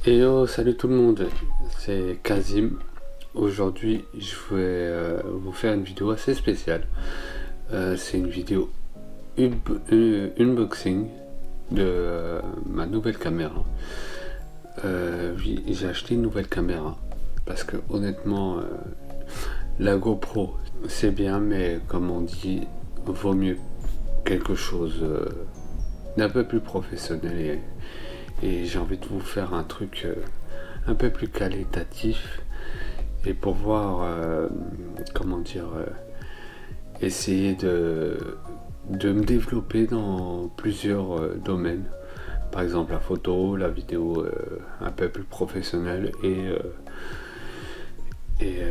Yo, salut tout le monde, c'est Kazim. Aujourd'hui, je vais vous faire une vidéo assez spéciale. C'est une vidéo unboxing de ma nouvelle caméra. Oui, j'ai acheté une nouvelle caméra parce que honnêtement, la GoPro c'est bien, mais comme on dit, vaut mieux quelque chose d'un peu plus professionnel et j'ai envie de vous faire un truc un peu plus qualitatif et pour voir essayer de me développer dans plusieurs domaines, par exemple la photo, la vidéo un peu plus professionnelle et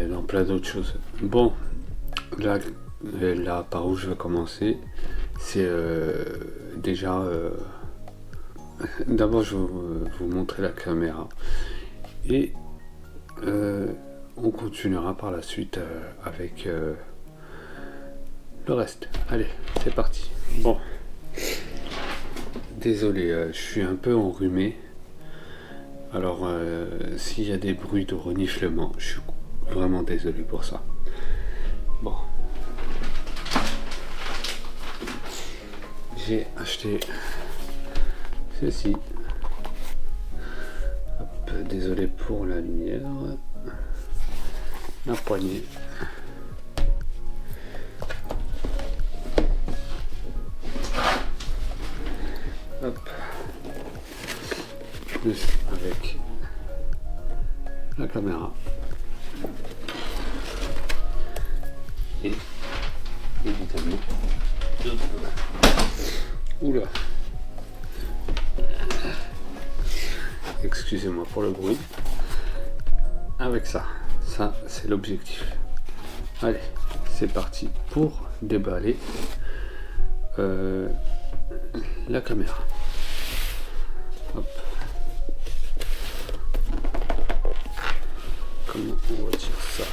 dans plein d'autres choses. Bon, là par où je vais commencer, c'est déjà d'abord je vais vous montrer la caméra et on continuera par la suite avec le reste. Allez, c'est parti. Bon, désolé, je suis un peu enrhumé. Alors s'il y a des bruits de reniflement, je suis vraiment désolé pour ça. Bon, j'ai acheté ceci. Hop, désolé pour la lumière. La poignée. Hop. Plus avec la caméra. Et évidemment. Oula. Excusez-moi pour le bruit. Avec ça c'est l'objectif. Allez, c'est parti pour déballer la caméra. Hop. Comment on retire ça?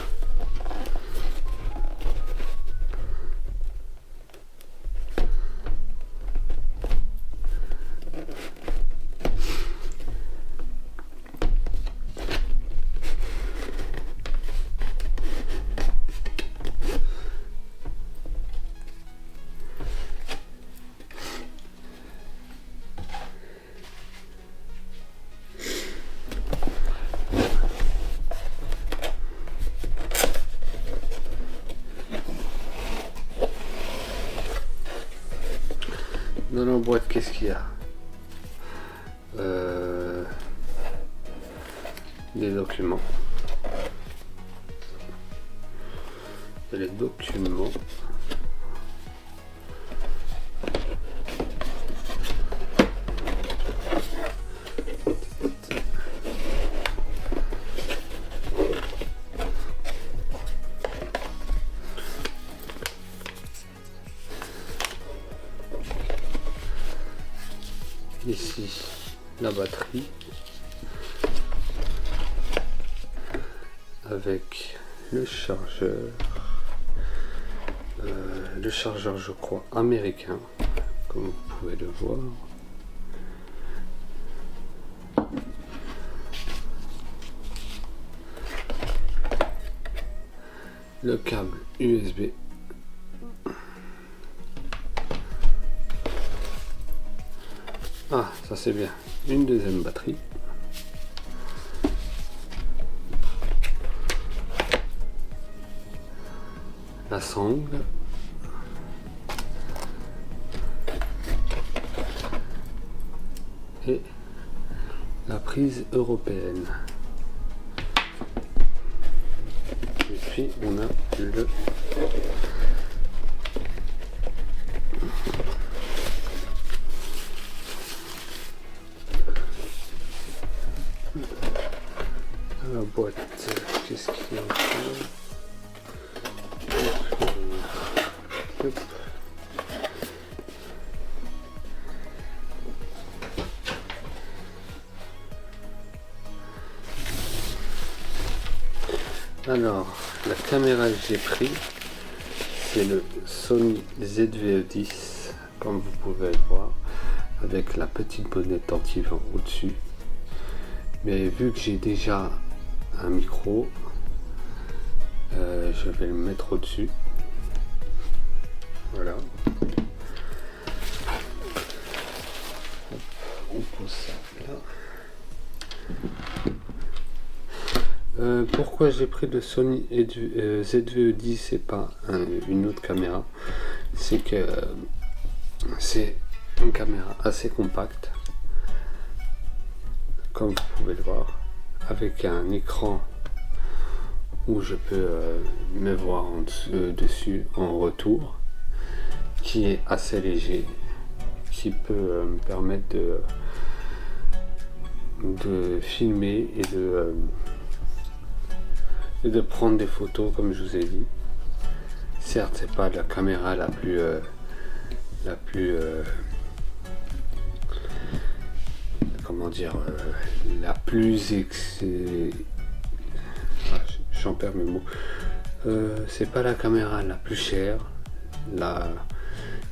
Dans la boîte, qu'est-ce qu'il y a? Des documents. Les documents. Ici, la batterie avec le chargeur, je crois américain, comme vous pouvez le voir. Le câble USB. Ah, ça c'est bien. Une deuxième batterie. La sangle. Et la prise européenne. Et puis on a le la boîte. Qu'est-ce qu'il y a encore? Hop. Alors, la caméra que j'ai pris, c'est le Sony ZV-E10, comme vous pouvez le voir, avec la petite bonnette anti-vent au-dessus. Mais vu que j'ai déjà un micro, je vais le mettre au-dessus. Voilà. On pose ça là. Pourquoi j'ai pris le Sony ZV-E10 et pas une autre caméra? C'est que c'est une caméra assez compacte, comme vous pouvez le voir, avec un écran où je peux me voir dessus en retour, qui est assez léger, qui peut me permettre de filmer et de prendre des photos comme je vous ai dit. Certes, c'est pas la caméra la plus comment dire, j'en perds mes mots. C'est pas la caméra la plus chère.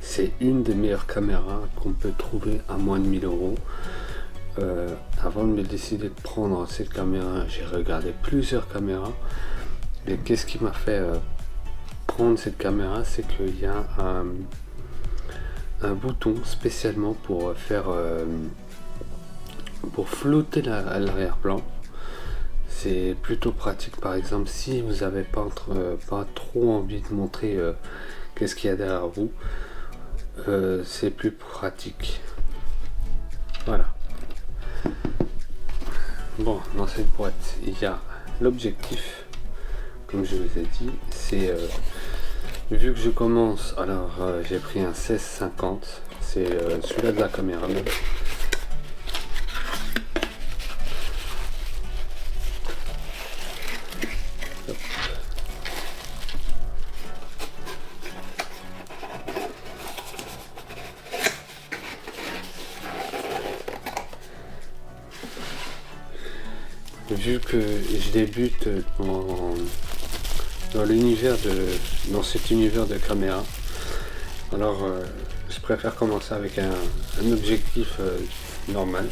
C'est une des meilleures caméras qu'on peut trouver à moins de 1000 euros. Avant de me décider de prendre cette caméra, j'ai regardé plusieurs caméras. Et qu'est-ce qui m'a fait prendre cette caméra? C'est qu'il y a un bouton spécialement pour faire pour flotter l'arrière-plan. C'est plutôt pratique. Par exemple, si vous n'avez pas trop envie de montrer qu'est-ce qu'il y a derrière vous, c'est plus pratique. Voilà. Bon, dans cette boîte, il y a l'objectif. Comme je vous ai dit, c'est vu que je commence, alors j'ai pris un 16-50, c'est celui-là de la caméra même. Vu que je débute dans cet univers de caméra, alors je préfère commencer avec un objectif normal.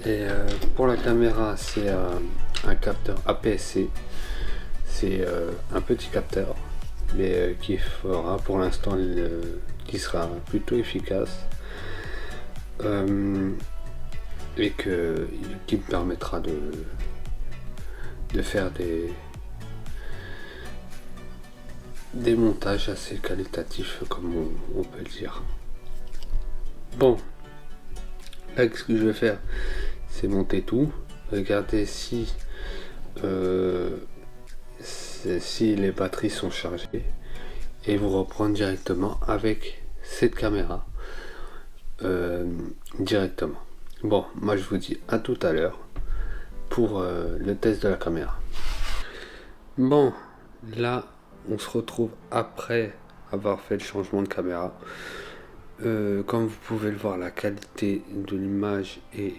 Et pour la caméra, c'est un capteur APS-C. C'est un petit capteur, mais qui fera pour l'instant qui sera plutôt efficace et qui me permettra de faire des montages assez qualitatifs, comme on peut le dire. Bon, là, ce que je vais faire, c'est monter tout, regarder si les batteries sont chargées et vous reprendre directement avec cette caméra directement. Bon, moi je vous dis à tout à l'heure pour le test de la caméra. Bon, là on se retrouve après avoir fait le changement de caméra. Comme vous pouvez le voir, la qualité de l'image est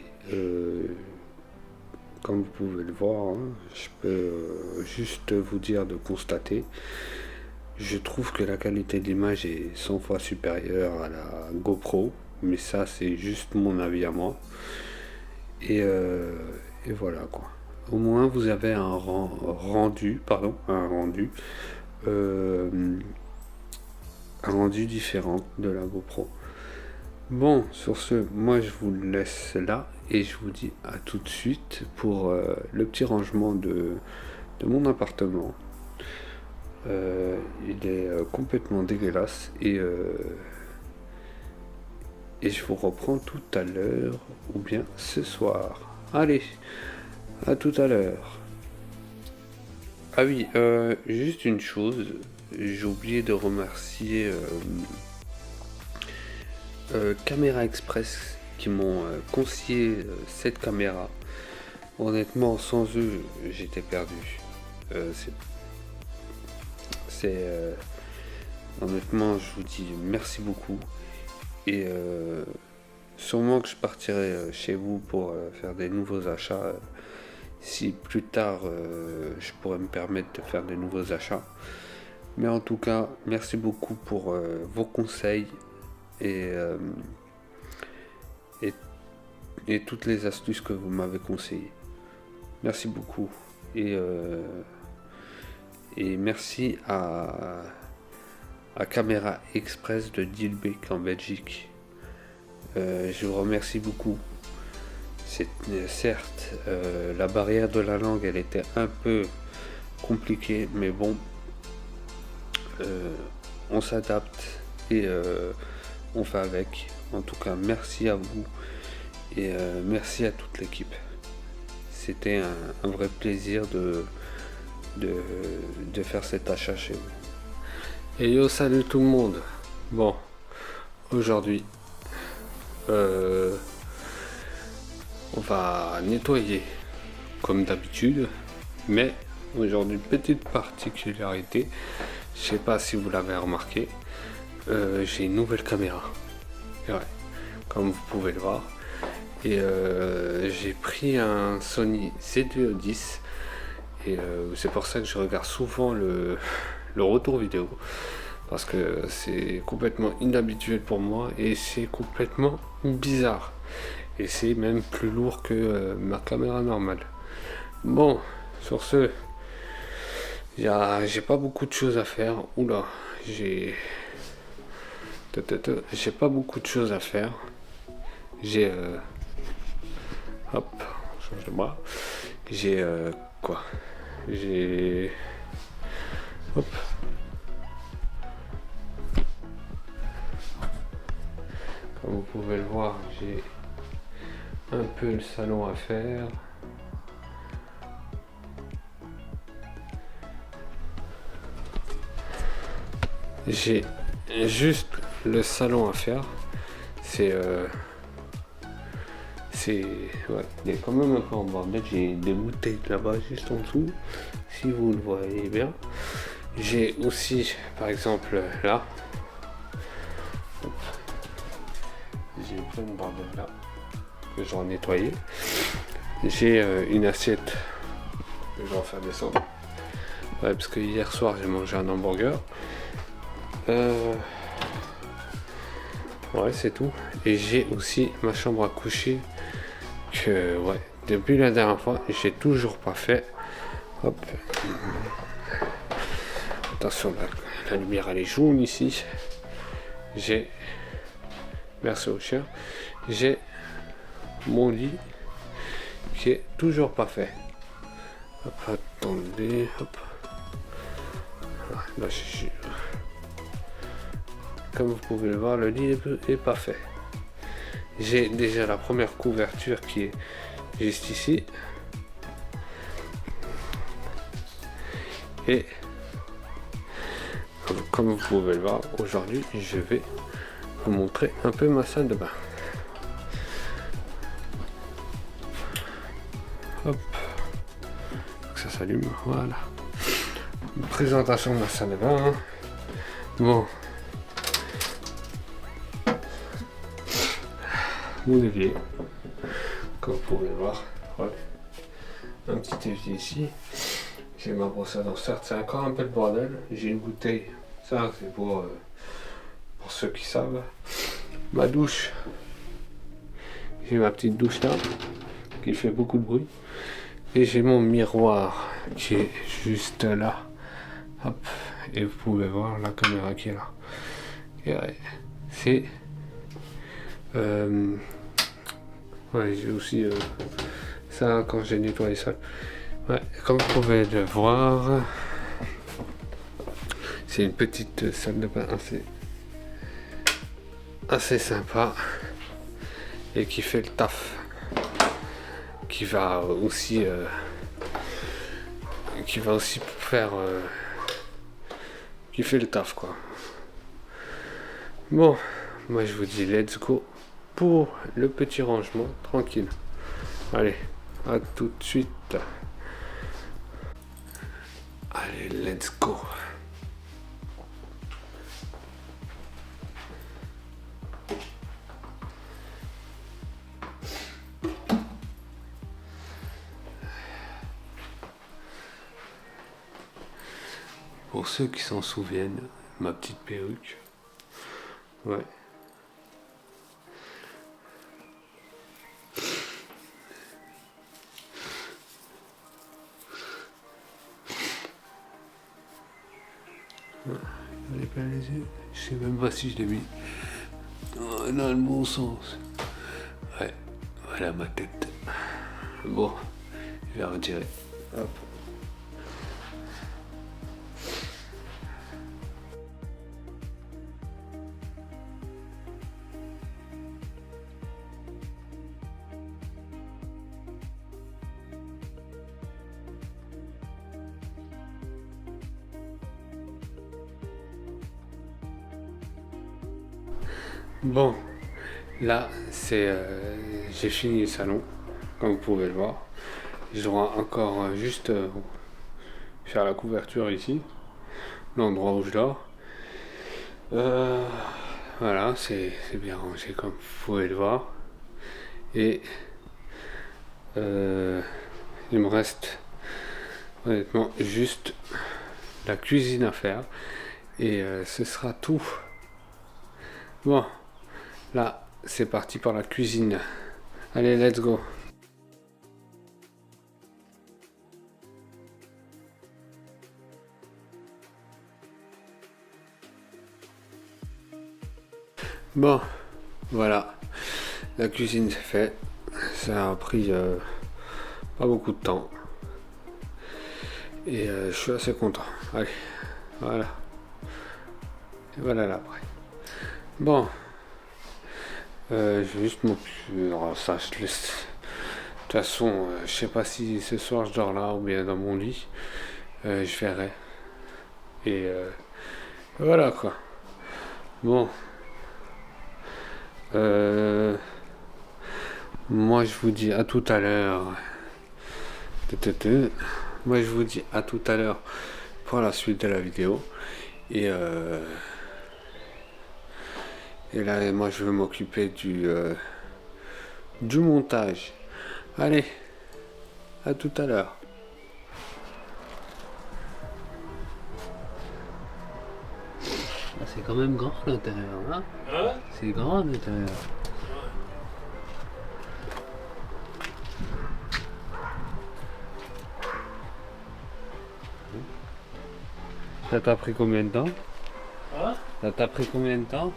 comme vous pouvez le voir, hein, je peux juste vous dire de constater. Je trouve que la qualité de l'image est 100 fois supérieure à la GoPro, mais ça c'est juste mon avis à moi. Et voilà quoi. Au moins vous avez un rendu différent de la GoPro. Bon, sur ce, moi je vous laisse là et je vous dis à tout de suite pour le petit rangement de mon appartement. Il est complètement dégueulasse et je vous reprends tout à l'heure ou bien ce soir. Allez, à tout à l'heure. Ah oui, juste une chose, j'ai oublié de remercier Caméra Express qui m'ont conseillé cette caméra. Honnêtement, sans eux, j'étais perdu. Honnêtement, je vous dis merci beaucoup. Et sûrement que je partirai chez vous pour faire des nouveaux achats. Si plus tard je pourrais me permettre de faire des nouveaux achats. Mais en tout cas, merci beaucoup pour vos conseils et, et, et toutes les astuces que vous m'avez conseillées. Merci beaucoup. Et merci à Caméra Express de Dilbeek en Belgique. Je vous remercie beaucoup. Certes, la barrière de la langue, elle était un peu compliquée, mais bon, on s'adapte et on fait avec. En tout cas, merci à vous et merci à toute l'équipe. C'était un vrai plaisir de faire cet achat chez vous. Et yo, salut tout le monde. Bon, aujourd'hui, on va nettoyer comme d'habitude, mais aujourd'hui, petite particularité, je sais pas si vous l'avez remarqué, j'ai une nouvelle caméra. Et ouais, comme vous pouvez le voir. Et j'ai pris un Sony ZV-10 et c'est pour ça que je regarde souvent le retour vidéo, parce que c'est complètement inhabituel pour moi et c'est complètement bizarre et c'est même plus lourd que ma caméra normale. Bon, sur ce, j'ai pas beaucoup de choses à faire. Oula, j'ai pas beaucoup de choses à faire. J'ai hop, on change de bras. J'ai quoi? J'ai hop. Comme vous pouvez le voir, j'ai un peu le salon à faire. J'ai juste le salon à faire. Ouais, il est quand même un peu en bordel. J'ai des bouteilles là-bas juste en dessous, si vous le voyez bien. J'ai aussi, par exemple, là, hop, j'ai plein de bordel là que je vais nettoyer. J'ai une assiette que je vais en faire descendre. Ouais, parce que hier soir j'ai mangé un hamburger. Ouais, c'est tout. Et j'ai aussi ma chambre à coucher que, ouais, depuis la dernière fois, j'ai toujours pas fait. Hop. Attention, la lumière elle est jaune ici. J'ai, merci au chien, j'ai mon lit qui est toujours pas fait. Hop, attendez, hop. Là, comme vous pouvez le voir, le lit est pas fait. J'ai déjà la première couverture qui est juste ici. Et comme vous pouvez le voir, aujourd'hui, je vais vous montrer un peu ma salle de bain. Hop, que ça s'allume, voilà. Une présentation de ma salle de bain. Bon. Mon évier, comme vous pouvez le voir, ouais. Un petit évier ici, j'ai ma brosse à dents, certes c'est encore un peu le bordel, j'ai une bouteille, ça c'est pour ceux qui savent, ma douche, j'ai ma petite douche là, qui fait beaucoup de bruit, et j'ai mon miroir qui est juste là, hop, et vous pouvez voir la caméra qui est là, et ouais, c'est... ouais, j'ai aussi ça quand j'ai nettoyé ça. Ouais, comme vous pouvez le voir, c'est une petite salle de bain assez sympa et qui fait le taf, qui va aussi faire qui fait le taf quoi. Bon, moi je vous dis let's go pour le petit rangement tranquille. Allez, à tout de suite. Allez, let's go. pour ceux qui s'en souviennent, ma petite perruque. Ouais. Allez pas les yeux. Je sais même pas si je l'ai mis dans le bon sens. Ouais, voilà ma tête. Bon, je vais retirer. Hop. Bon, là, j'ai fini le salon, comme vous pouvez le voir. Je dois encore juste faire la couverture ici, l'endroit où je dors. Voilà, c'est bien rangé comme vous pouvez le voir. Et il me reste honnêtement juste la cuisine à faire. Et ce sera tout. Bon. Là, c'est parti pour la cuisine. Allez, let's go. Bon, voilà. La cuisine c'est fait. Ça a pris pas beaucoup de temps. Et je suis assez content. Allez, voilà. Et voilà l'après. Bon. Je vais juste m'occuper. Alors ça, je laisse. De toute façon, je sais pas si ce soir je dors là ou bien dans mon lit. Je verrai. Et voilà quoi. Bon. Moi je vous dis à tout à l'heure. Moi je vous dis à tout à l'heure pour la suite de la vidéo. Et là, moi, je vais m'occuper du montage. Allez, à tout à l'heure. Ah, c'est quand même grand l'intérieur, hein? C'est grand l'intérieur. Ça t'a pris combien de temps? Ça t'a pris combien de temps?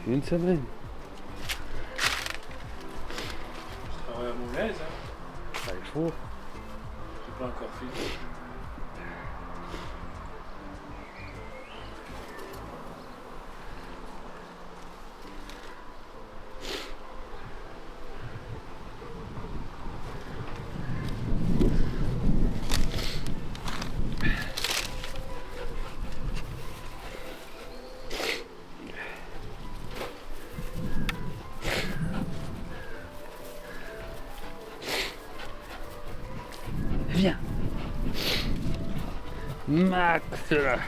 Une semaine. Je travaille à mon aise, hein. Ça, il faut. J'ai pas encore fini. Viens. Max là.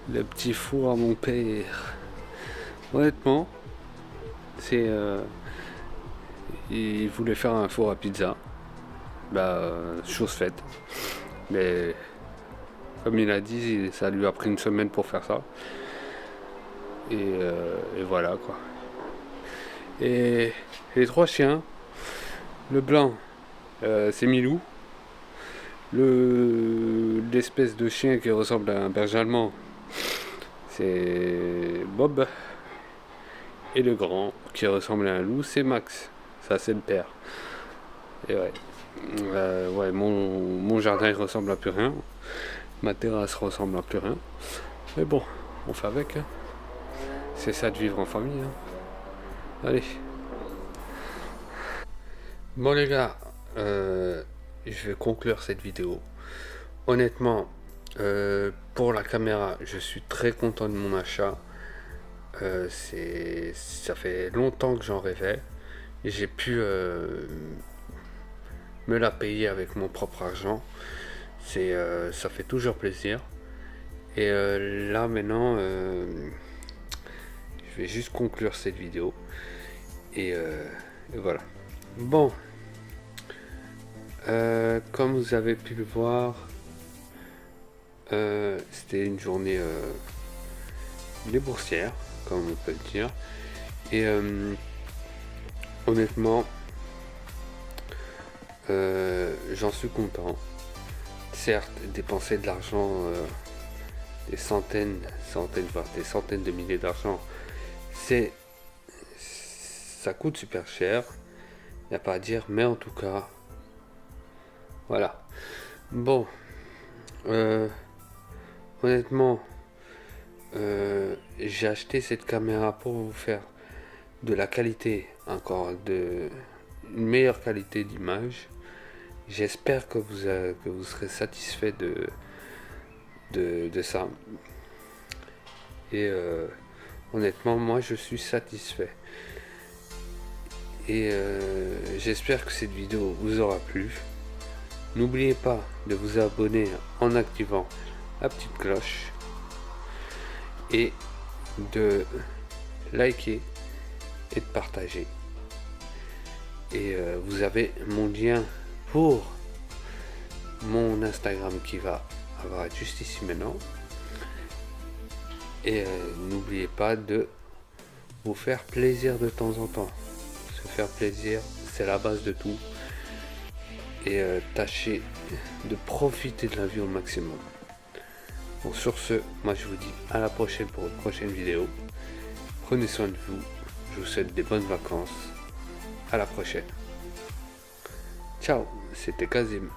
Le petit four à mon père. Honnêtement, c'est il voulait faire un four à pizza. Bah, chose faite. Mais comme il a dit, ça lui a pris une semaine pour faire ça. Et voilà quoi. Et les trois chiens, le blanc, c'est Milou. L'espèce de chien qui ressemble à un berger allemand, c'est Bob. Et le grand qui ressemble à un loup, c'est Max. Ça, c'est le père. Et ouais. Ouais, mon jardin il ressemble à plus rien. Ma terrasse ressemble à plus rien. Mais bon, on fait avec. Hein. C'est ça de vivre en famille. Hein. Allez. Bon les gars, je vais conclure cette vidéo. Honnêtement, pour la caméra, je suis très content de mon achat. Ça fait longtemps que j'en rêvais. Et j'ai pu me la payer avec mon propre argent. Ça fait toujours plaisir. Et là maintenant, je vais juste conclure cette vidéo. Et voilà. Bon, comme vous avez pu le voir, c'était une journée déboursière, comme on peut le dire. Et honnêtement, j'en suis content. Certes, dépenser de l'argent, des centaines, voire des centaines de milliers d'argent, ça coûte super cher. Il n'y a pas à dire, mais en tout cas, voilà. Bon, honnêtement, j'ai acheté cette caméra pour vous faire de la qualité, une meilleure qualité d'image. J'espère que vous serez satisfait de ça. Et honnêtement, moi je suis satisfait. Et j'espère que cette vidéo vous aura plu. N'oubliez pas de vous abonner en activant la petite cloche et de liker et de partager. Et vous avez mon lien pour mon Instagram qui va apparaître juste ici maintenant. Et n'oubliez pas de vous faire plaisir de temps en temps. Se faire plaisir, c'est la base de tout. Et tâchez de profiter de la vie au maximum. Bon, sur ce, moi je vous dis à la prochaine pour une prochaine vidéo. Prenez soin de vous. Je vous souhaite des bonnes vacances. À la prochaine. Ciao, c'était Kazim.